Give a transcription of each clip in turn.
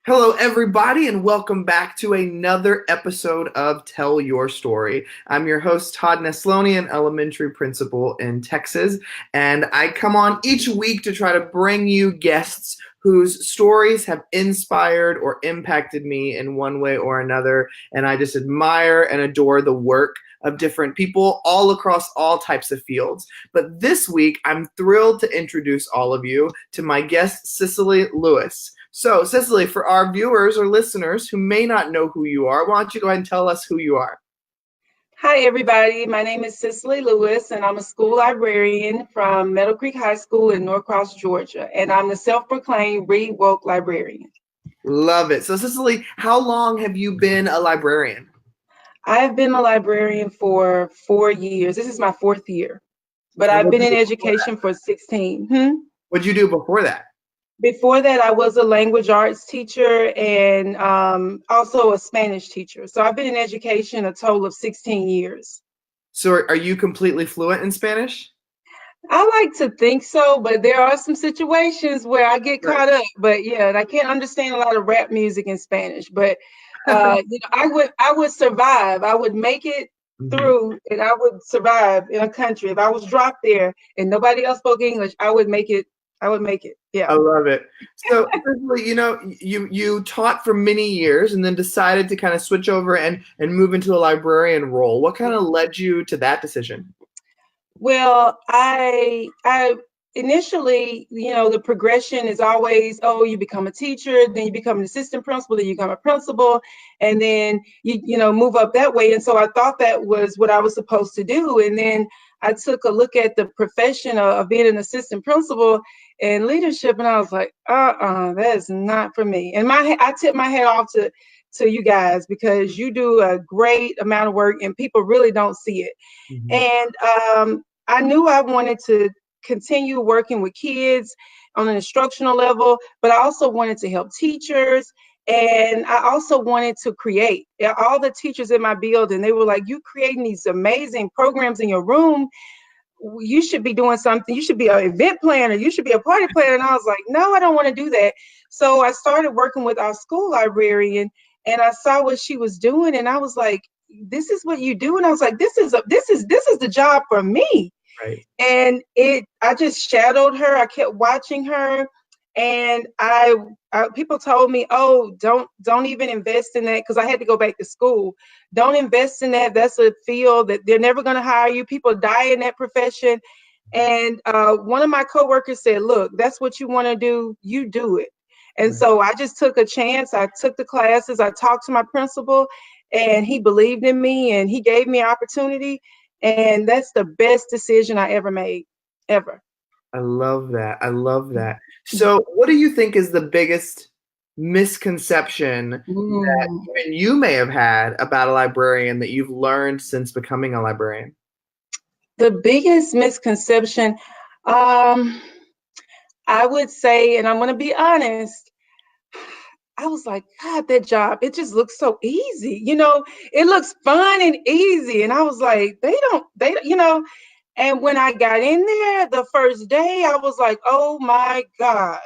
Hello, everybody, and welcome back to another episode of Tell Your Story. I'm your host, Todd Nesloney, an elementary principal in Texas, and I come on each week to try to bring you guests whose stories have inspired or impacted me in one way or another, and I just admire and adore the work of different people all across all types of fields. But this week, I'm thrilled to introduce all of you to my guest, Cicely Lewis. So, Cicely, for our viewers or listeners who may not know who you are, why don't you go ahead and tell us who you are? Hi, everybody. My name is Cicely Lewis, and I'm a school librarian from Meadow Creek High School in Norcross, Georgia. And I'm the self-proclaimed Read Woke librarian. Love it. So, Cicely, how long have you been a librarian? I've been a librarian for 4 years. This is my fourth year, but And I've what been did in you do before education that? for 16. What'd you do before that? Before that, I was a language arts teacher and also a Spanish teacher. So I've been in education a total of 16 years. So, are you completely fluent in Spanish? I like to think so, but there are some situations where I get Right. caught up. But yeah, and I can't understand a lot of rap music in Spanish. But I would survive. I would make it Mhm. through, and I would survive in a country. If I was dropped there and nobody else spoke English, I would make it. I would make it. I Yeah. love it. So, Cicely, you taught for many years and then decided to kind of switch over and move into a librarian role. What kind of led you to that decision? Well, I initially, the progression is always, oh, you become a teacher, then you become an assistant principal, then you become a principal, and then you move up that way. And so I thought that was what I was supposed to do. And then I took a look at the profession of being an assistant principal and leadership, and I was like, that is not for me. And I tip my hat off to you guys because you do a great amount of work and people really don't see it. Mhm. And I knew I wanted to continue working with kids on an instructional level, but I also wanted to help teachers. And I also wanted to create. Yeah, all the teachers in my building, they were like, you creating these amazing programs in your room. You should be doing something. You should be an event planner. You should be a party planner. And I was like, no, I don't want to do that. So I started working with our school librarian and I saw what she was doing. And I was like, this is what you do. And I was like, this is the job for me. Right. And I just shadowed her. I kept watching her, and people told me, oh, don't even invest in that, because I had to go back to school. Don't invest in that. That's a field that they're never going to hire you. People die in that profession. And one of my coworkers said, look, that's what you want to do, you do it. And Right. so I just took a chance. I took the classes. I talked to my principal, and he believed in me and he gave me opportunity. And that's the best decision I ever made, ever. I love that. I love that. So, what do you think is the biggest misconception that Mm. even you may have had about a librarian that you've learned since becoming a librarian? The biggest misconception, I would say, and I'm going to be honest, I was like, God, that job, it just looks so easy. It looks fun and easy. And I was like, and when I got in there the first day, I was like, oh my God.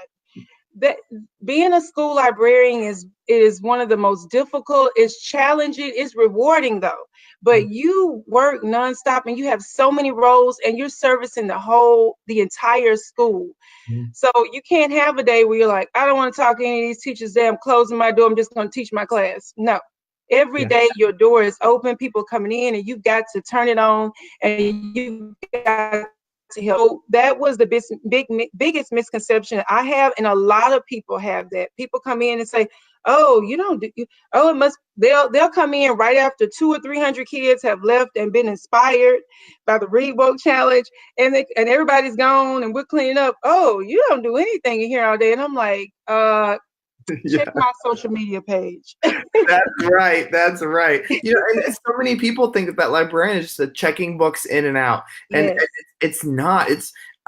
That being a school librarian is one of the most difficult. It's challenging. It's rewarding though. But you work nonstop and you have so many roles and you're servicing the entire school. Mhm. So you can't have a day where you're like, I don't want to talk to any of these teachers today. I'm closing my door. I'm just going to teach my class. No. Every Yeah. day your door is open, people coming in, and you've got to turn it on and you got to help. That was the biggest misconception I have, and a lot of people have that. People come in and say, "Oh, you don't do. Oh, it must." They'll come in right after 200 or 300 kids have left and been inspired by the Read Woke Challenge, and everybody's gone, and we're cleaning up. Oh, you don't do anything in here all day, and I'm like, check Yeah. my social media page. That's right. That's right. And so many people think that librarian is just a checking books in and out, and Yes, it's not.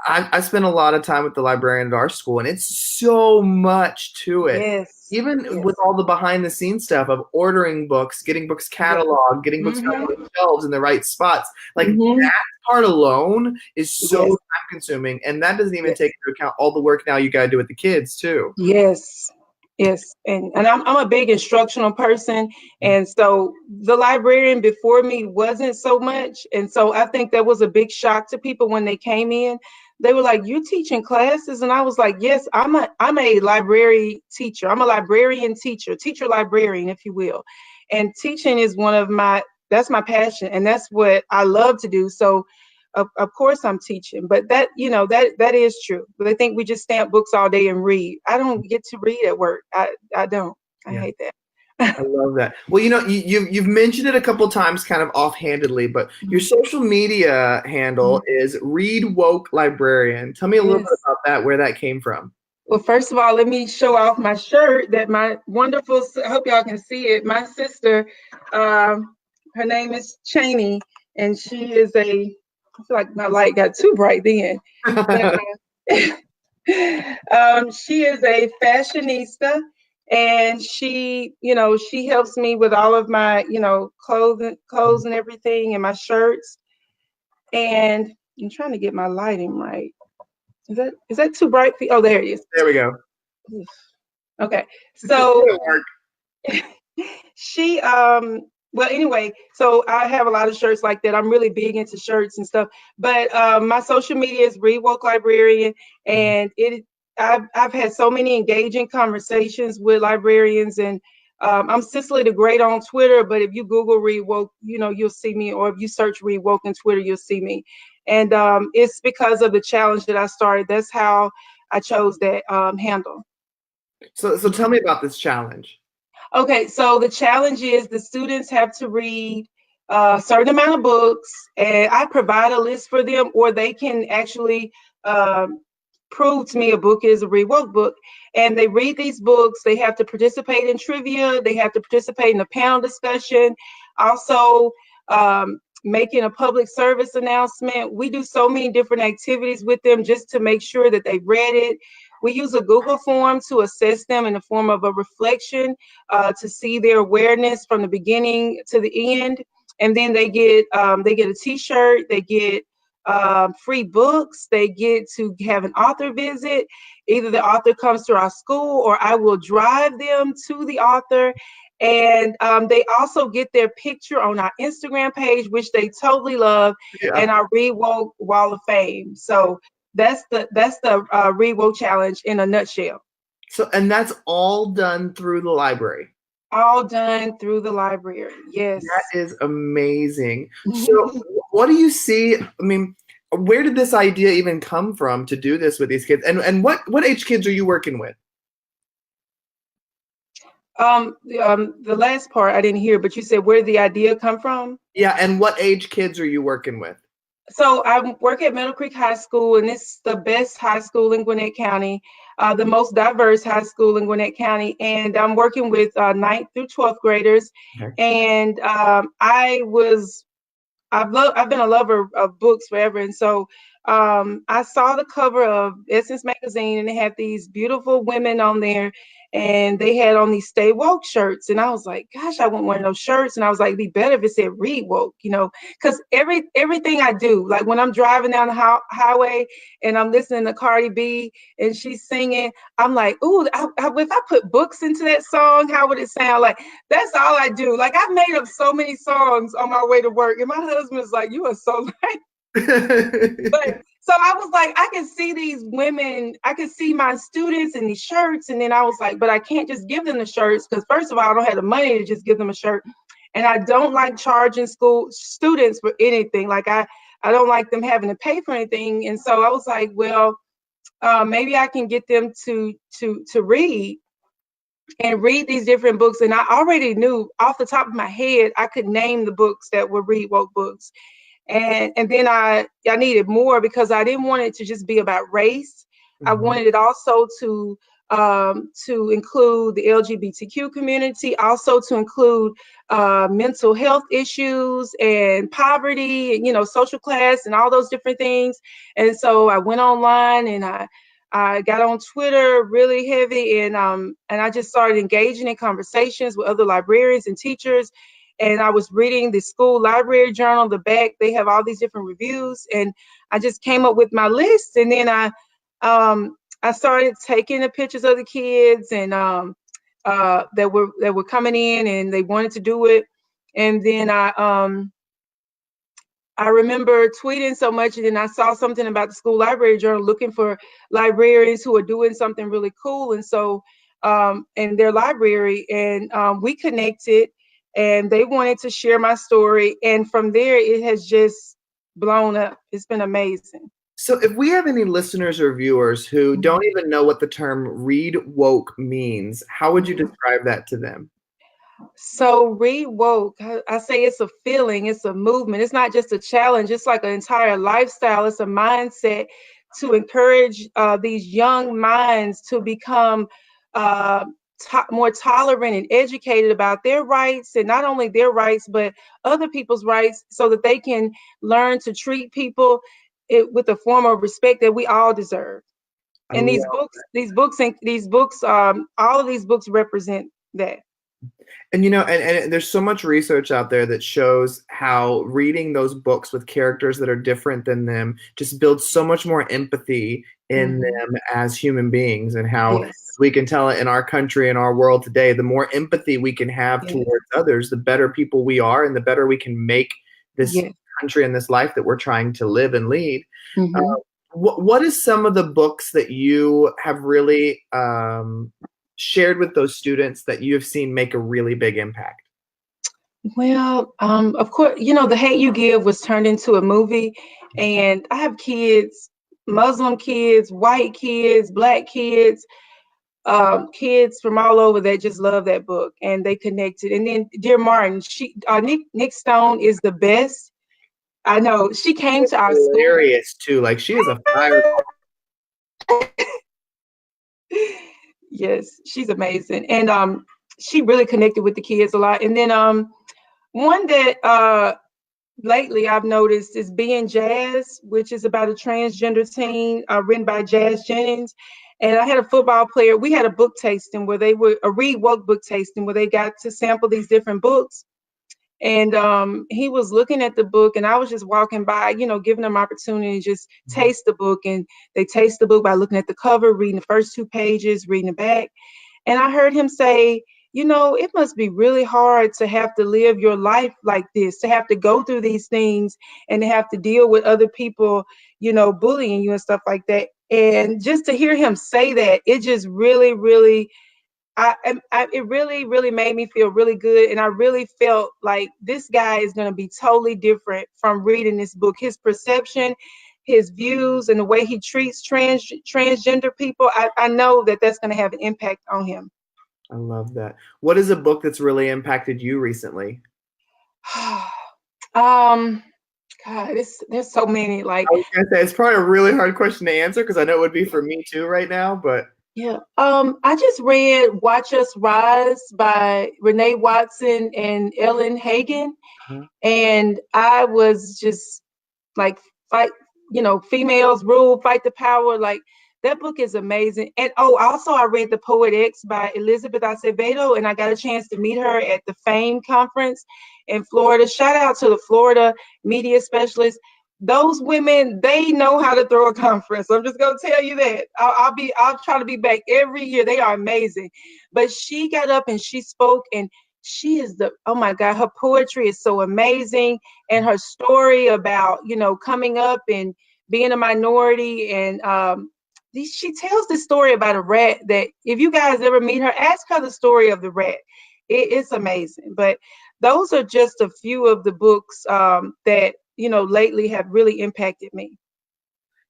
I spent a lot of time with the librarian at our school, and it's so much to it. yes, Even with yes, all the behind the scenes stuff of ordering books, getting books yes. cataloged, getting books Mm-hmm. on the shelves in the right spots, like Mm-hmm. that part alone is so Yes, time consuming, and that doesn't even yes, take into account all the work now you got to do with the kids too. yes. Yes, and I'm a big instructional person, and so the librarian before me wasn't so much, and so I think that was a big shock to people when they came in. They were like, "You're teaching classes," and I was like, "Yes, I'm a library teacher. I'm a librarian teacher, teacher librarian, if you will, and teaching is one of my that's my passion, and that's what I love to do. So of course I'm teaching, but that that is true. But they think we just stamp books all day and read. I don't get to read at work. I don't. I Yeah. hate that. I love that. Well, you've mentioned it a couple times, kind of offhandedly, but your social media handle is Read Woke Librarian. Tell me a little bit Yes. about that, where that came from. Well, first of all, let me show off my shirt that my wonderful. I hope y'all can see it. My sister, her name is Cheney, and she is a. I feel like my light got too bright then, but she is a fashionista, and she helps me with all of my, clothes and everything, and my shirts. And I'm trying to get my lighting right. Is that too bright for you? Oh, there it is. There we go. Okay, so It'll work. she well, anyway, so I have a lot of shirts like that. I'm really big into shirts and stuff. But my social media is Read Woke Librarian, and I've had so many engaging conversations with librarians, and I'm Cicely the Great on Twitter. But if you Google Read Woke, you'll see me, or if you search Read Woke on Twitter, you'll see me. And it's because of the challenge that I started. That's how I chose that handle. So tell me about this challenge. Okay, so the challenge is the students have to read a certain amount of books, and I provide a list for them, or they can actually prove to me a book is a Read Woke book. And they read these books. They have to participate in trivia. They have to participate in a panel discussion. Also, making a public service announcement. We do so many different activities with them just to make sure that they read it. We use a Google form to assess them in the form of a reflection to see their awareness from the beginning to the end. And then they get a T-shirt, they get free books, they get to have an author visit. Either the author comes to our school, or I will drive them to the author. And they also get their picture on our Instagram page, which they totally love, Yeah. and our Read Woke Wall of Fame. So that's the Read Woke challenge in a nutshell. And that's all done through the library. All done through the library. Yes. That is amazing. So what do you see? I mean, where did this idea even come from to do this with these kids? And what age kids are you working with? The last part I didn't hear, but you said where did the idea come from? Yeah, and what age kids are you working with? So I work at Middle Creek High School, and it's the best high school in Gwinnett County, the most diverse high school in Gwinnett County. And I'm working with 9th through 12th graders. Okay. And I've been a lover of books forever, and so I saw the cover of Essence magazine, and they had these beautiful women on there, and they had on these Stay Woke shirts, and I was like, gosh, I want one of those shirts, and I was like, it'd be better if it said Read Woke, because everything I do, like when I'm driving down the highway and I'm listening to Cardi B and she's singing, I'm like, ooh, if I put books into that song, how would it sound? Like, that's all I do. Like, I've made up so many songs on my way to work, and my husband's like, you are so right. But so I was like, I can see these women, I can see my students in these shirts. And then I was like, but I can't just give them the shirts, because first of all, I don't have the money to just give them a shirt. And I don't like charging school students for anything. Like I don't like them having to pay for anything. And so I was like, well, maybe I can get them to read and read these different books. And I already knew off the top of my head, I could name the books that were Read Woke books. And then I needed more, because I didn't want it to just be about race. I wanted it also to include the LGBTQ community, also to include mental health issues and poverty, and social class and all those different things. And so I went online, and I got on Twitter really heavy, and I just started engaging in conversations with other librarians and teachers. And I was reading the school library journal, the back, they have all these different reviews. And I just came up with my list. And then I started taking the pictures of the kids, and that were coming in and they wanted to do it. And then I remember tweeting so much, and then I saw something about the school library journal looking for librarians who are doing something really cool. And so, in their library, and we connected, and they wanted to share my story. And from there, it has just blown up. It's been amazing. So, if we have any listeners or viewers who Mhm. don't even know what the term read woke means, how would you Mhm. describe that to them? So read woke, I say it's a feeling, it's a movement. It's not just a challenge. It's like an entire lifestyle. It's a mindset to encourage these young minds to become uh, more tolerant and educated about their rights, and not only their rights, but other people's rights, so that they can learn to treat people with a form of respect that we all deserve. I And love all of these books represent that. And and there's so much research out there that shows how reading those books with characters that are different than them just builds so much more empathy in Mhm. them as human beings, and how Yes. we can tell it in our country, in our world today, the more empathy we can have Yes. towards others, the better people we are, and the better we can make this Yes. country and this life that we're trying to live and lead. Uh, Hmm. what is some of the books that you have really shared with those students that you have seen make a really big impact? Well, of course, The Hate You Give was turned into a movie, and I have kids, Muslim kids, white kids, black kids, kids from all over that just love that book, and they connected. And then Dear Martin, Nick Stone is the best. I know she came to our school. Hilarious too. Like she is a fire. Yes, she's amazing, and she really connected with the kids a lot. And then one that lately I've noticed is Being Jazz, which is about a transgender teen, written by Jazz Jennings. And I had a football player. We had a book tasting where they were a read woke book tasting where they got to sample these different books. And he was looking at the book, and I was just walking by, giving them opportunity to just taste the book. And they taste the book by looking at the cover, reading the first 2 pages, reading the back. And I heard him say, it must be really hard to have to live your life like this, to have to go through these things and to have to deal with other people, bullying you and stuff like that. And just to hear him say that, it just really, really, it really, really made me feel really good. And I really felt like this guy is going to be totally different from reading this book. His perception, his views, and the way he treats transgender people, I know that that's going to have an impact on him. I love that. What is a book that's really impacted you recently? um God, there's so many. Like, I was gonna say it's probably a really hard question to answer because I know it would be for me too right now, but yeah. I just read Watch Us Rise by Renee Watson and Ellen Hagen, uh, and I was just like, fight, females rule, fight the power. Like, that book is amazing. And also I read The Poet X by Elizabeth Acevedo, and I got a chance to meet her at the Fame conference in Florida. Shout out to the Florida media specialists. Those women, they know how to throw a conference. I'm just gonna tell you that. I'll try to be back every year. They are amazing. But she got up and she spoke, and she is oh my God, her poetry is so amazing, and her story about coming up and being a minority. And she tells this story about a rat that, if you guys ever meet her, ask her the story of the rat. It's amazing. But those are just a few of the books that lately have really impacted me.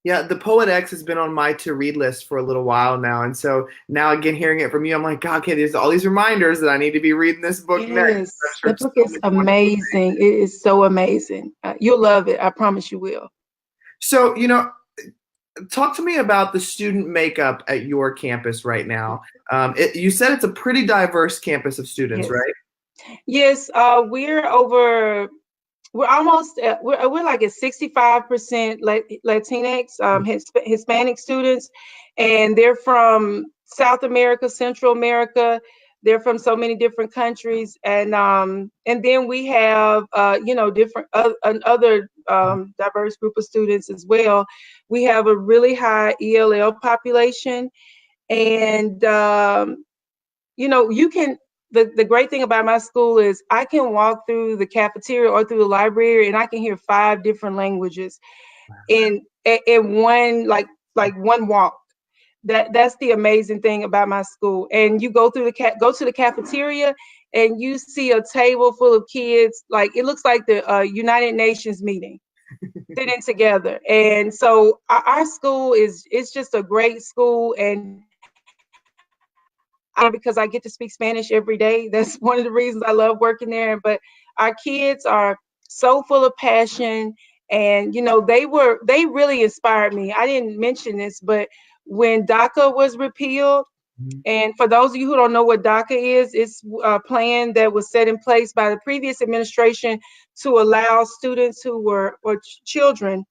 yeah, The Poet X has been on my to read list for a little while now, and so now again hearing it from you, I'm like, God, okay, there's all these reminders that I need to be reading this book next. I'm Yes, sure that it's book so is many wonderful amazing. It is so amazing. You'll love it. I promise you will. So, talk to me about the student makeup at your campus right now. You said it's a pretty diverse campus of students, Yes. right? Yes, we're almost we're like at 65% Latinx, Hispanic students, and they're from South America, Central America. They're from so many different countries, and then we have different other diverse group of students as well. We have a really high ELL population, and you can, the great thing about my school is I can walk through the cafeteria or through the library and I can hear 5 different languages in one, like one walk. That's the amazing thing about my school. And you go through go to the cafeteria and you see a table full of kids, like it looks like the United Nations meeting, sitting together. And so our school is, it's just a great school. And because I get to speak Spanish every day. That's one of the reasons I love working there. But our kids are so full of passion, and they really inspired me. I didn't mention this, but when DACA was repealed, Mhm. and for those of you who don't know what DACA is, it's a plan that was set in place by the previous administration to allow students who were, or children,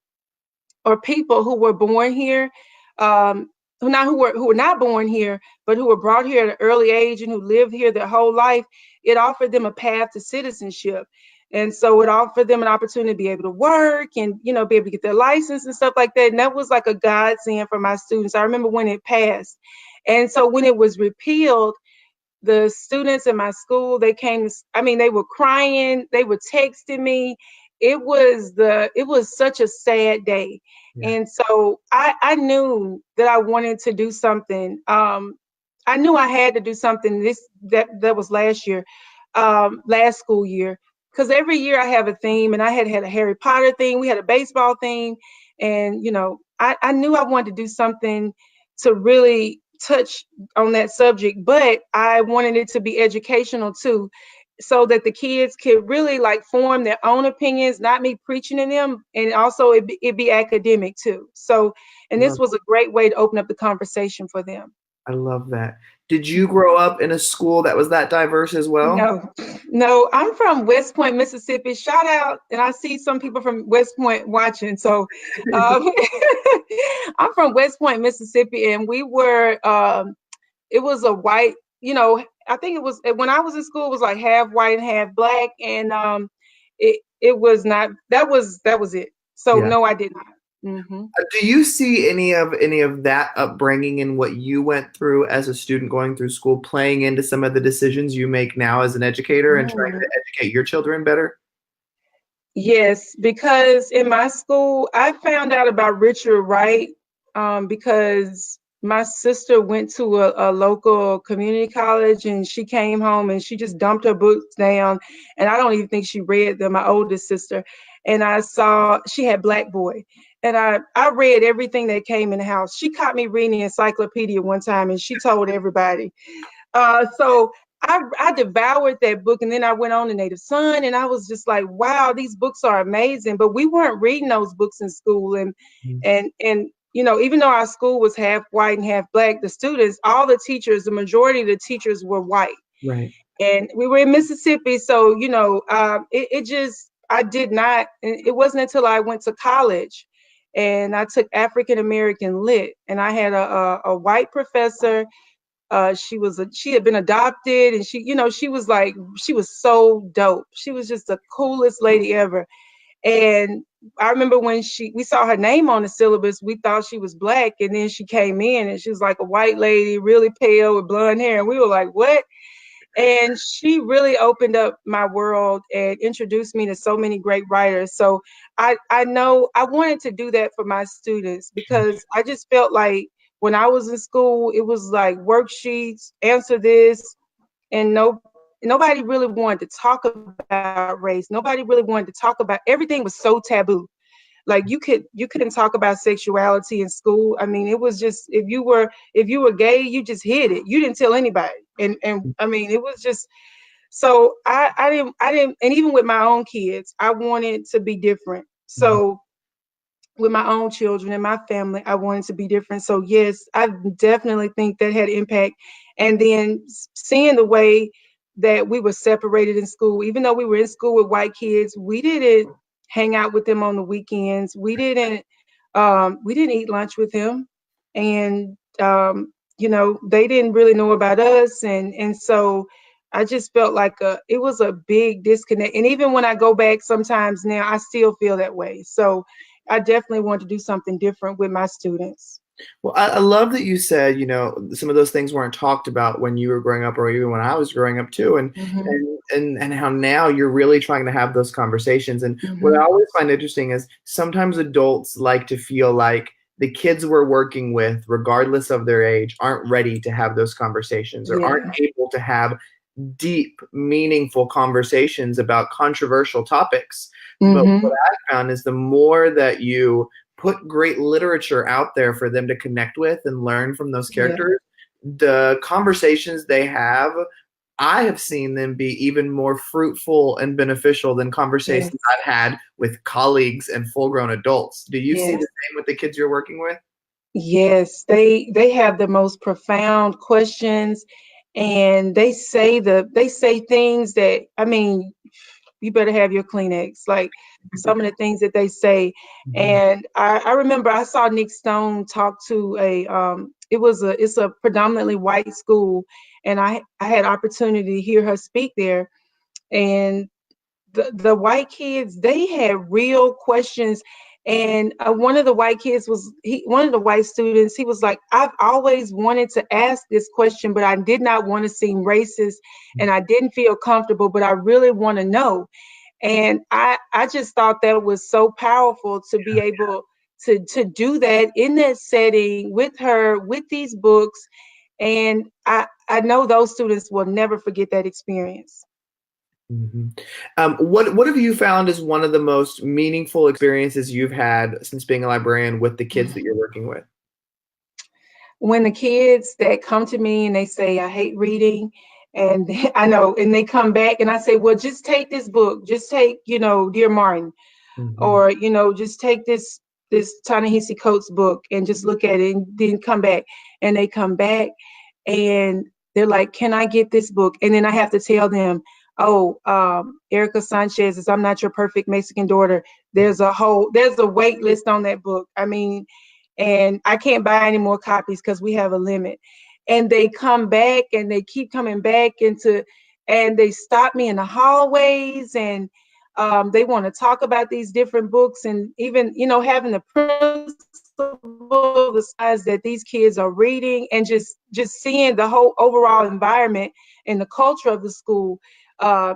or people who were born here, um, who were not born here, but who were brought here at an early age and who lived here their whole life. It offered them a path to citizenship, and so it offered them an opportunity to be able to work and be able to get their license and stuff like that. And that was like a godsend for my students. I remember when it passed, and so when it was repealed, the students in my school, they came, I mean, they were crying, they were texting me. It was such a sad day. Yeah. And so I knew that I wanted to do something. I knew I had to do something. That was last year, last school year, because every year I have a theme, and I had a Harry Potter theme, we had a baseball theme, and I knew I wanted to do something to really touch on that subject, but I wanted it to be educational too, so that the kids could really like form their own opinions, not me preaching to them, and also it be academic too. So, and this Love, was a great way to open up the conversation for them. I love that. Did you grow up in a school that was that diverse as well? No, no, I'm from West Point, Mississippi. Shout out, and I see some people from West Point watching. So, um, I'm from West Point, Mississippi, and we were. It was a white. I think it was when I was in school. It was like half white and half black, and it was not. That was it. So Yeah. no, I did not. Hmm. Do you see any of that upbringing and what you went through as a student going through school playing into some of the decisions you make now as an educator and trying to educate your children better? Yes, because in my school, I found out about Richard Wright, because my sister went to a local community college, and she came home and she just dumped her books down. And I don't even think she read them, my oldest sister. And I saw she had Black Boy. And I read everything that came in the house. She caught me reading the encyclopedia one time and she told everybody. So I devoured that book, and then I went on to Native Son, and I was just like, wow, these books are amazing. But we weren't reading those books in school, and Mhm. even though our school was half white and half black, the students, all the teachers, the majority of the teachers were white, Right. and we were in Mississippi, so it just I did not. It wasn't until I went to college, and I took African American Lit, and I had a white professor. She had been adopted, and she was so dope. She was just the coolest lady ever. And I remember when we saw her name on the syllabus, we thought she was black, and then she came in and she was like a white lady, really pale with blonde hair, and we were like, what? And she really opened up my world and introduced me to so many great writers. So I know I wanted to do that for my students, because I just felt like when I was in school, it was like worksheets, answer this, and nobody really wanted to talk about race. Nobody really wanted to talk about, everything was so taboo. Like you couldn't talk about sexuality in school. I mean, it was just, if you were gay, you just hid it. You didn't tell anybody. And I mean, it was just, so I didn't, and even with my own kids, I wanted to be different. Mhm. So with my own children and my family, I wanted to be different. So yes, I definitely think that had impact. And then seeing the way that we were separated in school, even though we were in school with white kids, we didn't hang out with them on the weekends. We didn't eat lunch with them, and they didn't really know about us, and so I just felt like it was a big disconnect. And even when I go back sometimes now, I still feel that way. So I definitely want to do something different with my students. Well, I love that you said, some of those things weren't talked about when you were growing up or even when I was growing up too. And Hmm. and how now you're really trying to have those conversations. And what I Hmm. always find interesting is sometimes adults like to feel like the kids we're working with, regardless of their age, aren't ready to have those conversations or aren't Yeah. able to have deep, meaningful conversations about controversial topics. But what Hmm. I found is the more that you put great literature out there for them to connect with and learn from those Yeah. characters, the conversations they have, I have seen them be even more fruitful and beneficial than Yes. conversations I've had with colleagues and full grown adults. Do you see the Yes. same with the kids you're working with? Yes, they have the most profound questions, and they say things that, I mean, you better have your Kleenex. Like some of the things that they say. Mhm. And I remember I saw Nick Stone talk to it's a predominantly white school, and I had opportunity to hear her speak there. And the white kids, they had real questions. And one of the white kids one of the white students, he was like, I've always wanted to ask this question, but I did not want to seem racist, and I didn't feel comfortable, but I really want to know. And I just thought that was so powerful to be able to do that in that setting with her, with these books. And I know those students will never forget that experience. Mhm. What have you found is one of the most meaningful experiences you've had since being a librarian with the kids that you're working with? When the kids that come to me and they say, I hate reading, and I know, and they come back and I say, well, just take this book, just take, Dear Martin, Mhm. or, just take this Ta-Nehisi Coates book and just look at it, and then come back. And they come back and they're like, can I get this book? And then I have to tell them, oh, Erica Sanchez's I'm Not Your Perfect Mexican Daughter. There's a wait list on that book. I mean, and I can't buy any more copies because we have a limit. And they come back and they keep coming back and they stop me in the hallways, and they want to talk about these different books, and even, having the principal, the size that these kids are reading, and just seeing the whole overall environment and the culture of the school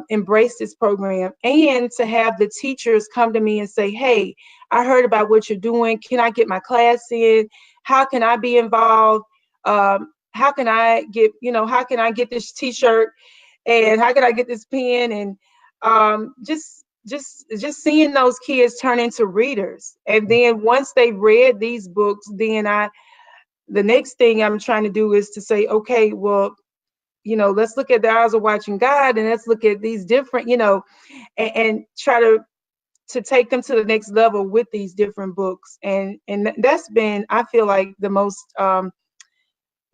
embrace this program, and to have the teachers come to me and say, hey, I heard about what you're doing. Can I get my class in? How can I be involved? How can I get this t-shirt, and how can I get this pen? And just seeing those kids turn into readers. And then once they read these books, then the next thing I'm trying to do is to say, okay, well, let's look at the Eyes of Watching God, and let's look at these different, and try to take them to the next level with these different books. And that's been, I feel like, the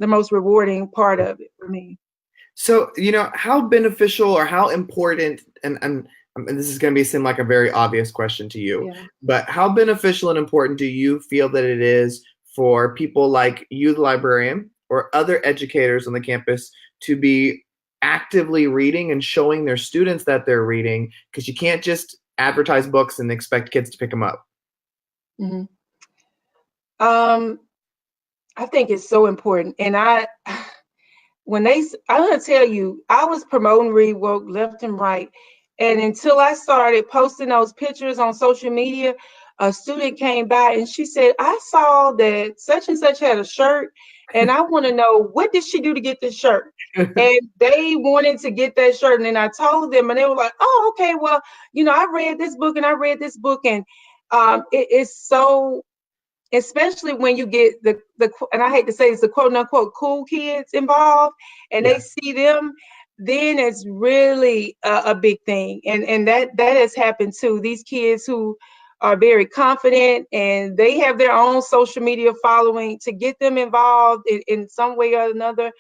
most rewarding part of it for me. So, how beneficial or how important, and this is going to seem like a very obvious question to you, Yeah. but how beneficial and important do you feel that it is for people like you, the librarian, or other educators on the campus to be actively reading and showing their students that they're reading? Because you can't just advertise books and expect kids to pick them up. Hmm. um I think it's so important. And I'm gonna tell you, I was promoting Read Woke left and right, and until I started posting those pictures on social media, a student came by and she said, I saw that such and such had a shirt, and I want to know, what did she do to get this shirt? And they wanted to get that shirt, and then I told them, and they were like, oh, okay, well, I read this book and I read this book. And it is so, especially when you get the and I hate to say it's the quote unquote cool kids involved, and Yeah. they see them, then it's really a big thing. And that has happened too. These kids who are very confident and they have their own social media following, to get them involved in some way or another.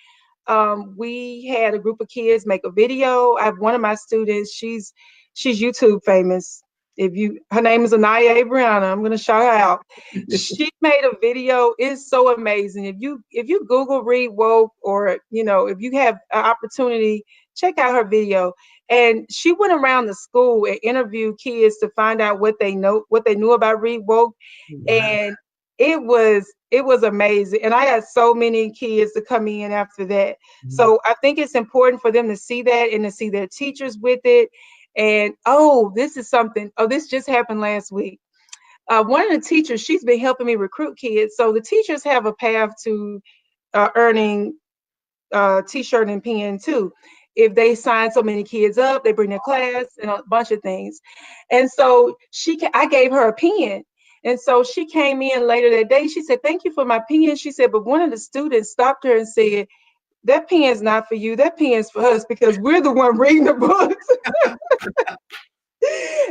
We had a group of kids make a video. I have one of my students, she's YouTube famous. Her name is Anaya Abriana. I'm gonna shout her out. She made a video. It's so amazing. If you Google Read Woke, or if you have an opportunity, check out her video. And she went around the school and interviewed kids to find out what they knew about Read Woke. Wow. And it was amazing. And I had so many kids to come in after that. Mhm. So I think it's important for them to see that and to see their teachers with it. And this is something. This just happened last week. One of the teachers, she's been helping me recruit kids. So the teachers have a path to earning t-shirt and pen too. If they sign so many kids up, they bring their class and a bunch of things. And so I gave her a pen. And so she came in later that day. She said, "Thank you for my pen." She said, "But one of the students stopped her and said, that pen's not for you. That pen's for us because we're the one reading the books."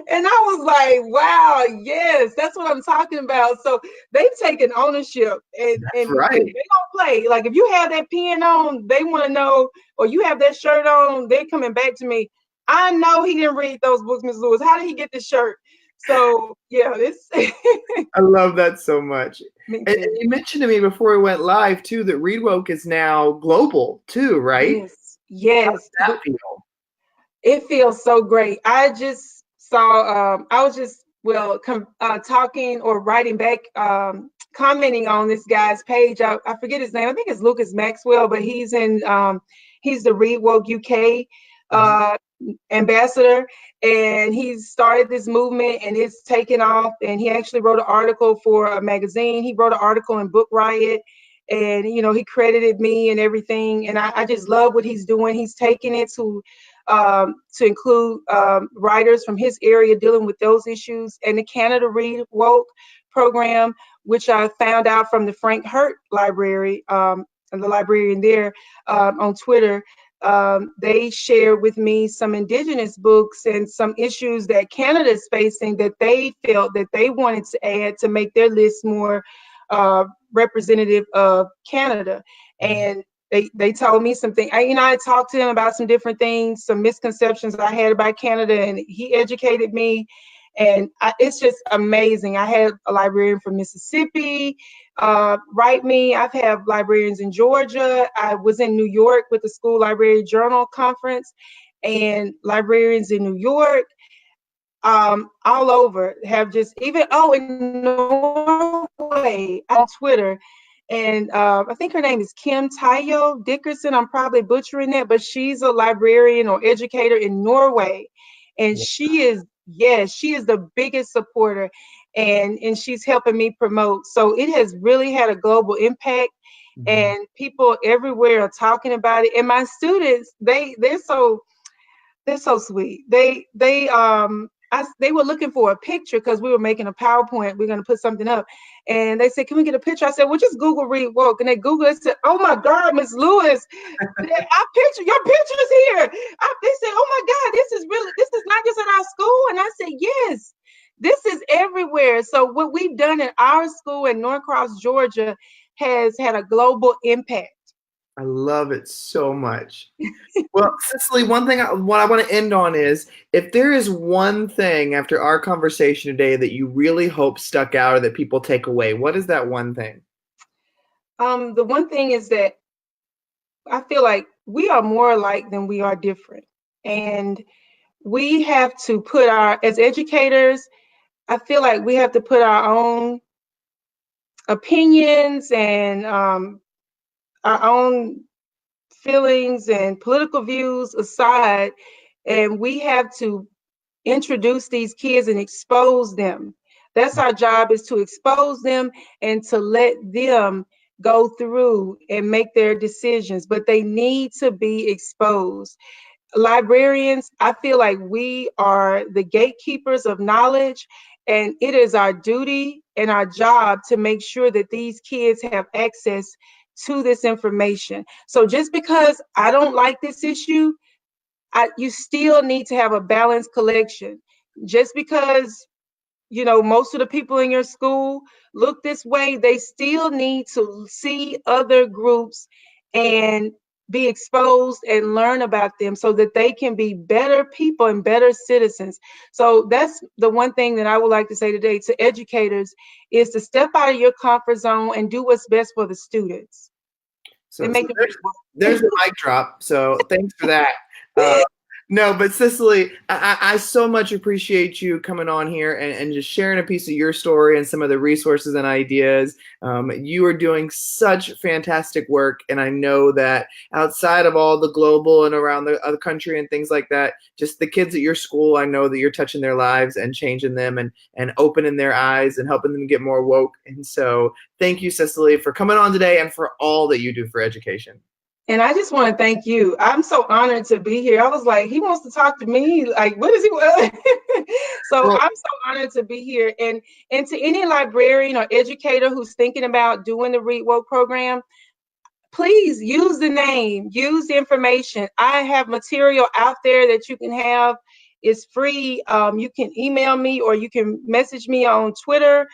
And I was like, wow, yes, that's what I'm talking about. So they've taken ownership That's and they right. don't play. Like if you have that pen on, they want to know, or you have that shirt on, they're coming back to me. I know he didn't read those books, Ms. Lewis. How did he get this shirt? So yeah, this I love that so much. me And too. you mentioned to me before we went live too that ReadWoke is now global too, right? Yes, yes. That feel. It feels so great. I just saw, I was just, well, talking or writing back, commenting on this guy's page. I forget his name. I think it's Lucas Maxwell, but he's the Read Woke UK Mhm. uh, ambassador. And he's started this movement and it's taken off. And he actually wrote an article for a magazine. He wrote an article in Book Riot. And, he credited me and everything. And I just love what he's doing. He's taking it to include writers from his area dealing with those issues, and the Canada Read Woke program, which I found out from the Frank Hurt Library, and the librarian there on Twitter. They shared with me some Indigenous books and some issues that Canada is facing that they felt that they wanted to add to make their list more representative of Canada. Mhm. And they told me something. I talked to him about some different things, some misconceptions I had about Canada, and he educated me. And it's just amazing. I had a librarian from Mississippi write me. I've had librarians in Georgia. I was in New York with the School Library Journal Conference, and librarians in New York, all over have just even in Norway on Twitter. And I think her name is Kim Tayo Dickerson. I'm probably butchering that, but she's a librarian or educator in Norway. And Yeah. she is the biggest supporter, and she's helping me promote. So it has really had a global impact, Mhm. and people everywhere are talking about it. And my students, they're so sweet. They were looking for a picture because we were making a PowerPoint. We're gonna put something up, and they said, "Can we get a picture?" I said, "Well, just Google Read Woke," and they Googled it. Said, "Oh my God, Miss Lewis, your picture's here." They said, "Oh my God, this is not just at our school," and I said, "Yes, this is everywhere." So what we've done at our school in Norcross, Georgia, has had a global impact. I love it so much. Well, Cicely, one thing what I want to end on is if there is one thing after our conversation today that you really hope stuck out or that people take away, what is that one thing? The one thing is that I feel like we are more alike than we are different. And we have to as educators, I feel like we have to put our own opinions and our own feelings and political views aside, and we have to introduce these kids and expose them. That's our job, is to expose them and to let them go through and make their decisions, but they need to be exposed. Librarians, I feel like we are the gatekeepers of knowledge, and it is our duty and our job to make sure that these kids have access to this information. So just because I don't like this issue, you still need to have a balanced collection. Just because most of the people in your school look this way, they still need to see other groups and be exposed and learn about them so that they can be better people and better citizens. So that's the one thing that I would like to say today to educators, is to step out of your comfort zone and do what's best for the students So, and so make them there's the mic drop. So thanks for that. Uh, No, but Cicely, I so much appreciate you coming on here and just sharing a piece of your story and some of the resources and ideas. You are doing such fantastic work, and I know that outside of all the global and around the other country and things like that, just the kids at your school, I know that you're touching their lives and changing them and opening their eyes and helping them get more woke. And so, thank you, Cicely, for coming on today and for all that you do for education. And I just want to thank you. I'm so honored to be here. I was like, he wants to talk to me. Like, what is he? So Well, I'm so honored to be here. And to any librarian or educator who's thinking about doing the Read Woke program, please use the name, use the information. I have material out there that you can have. It's free. You can email me or you can message me on Twitter.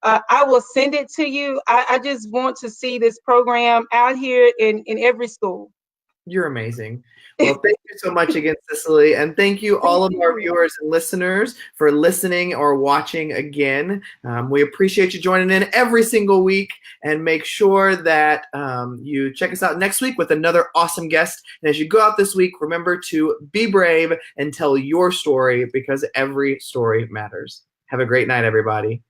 I will send it to you. I just want to see this program out here in every school. you're amazing. Well, thank you so much again, Cicely. And thank you, Thank all of our you. viewers and listeners, for listening or watching again. We appreciate you joining in every single week. And make sure that you check us out next week with another awesome guest. And as you go out this week, remember to be brave and tell your story because every story matters. Have a great night, everybody.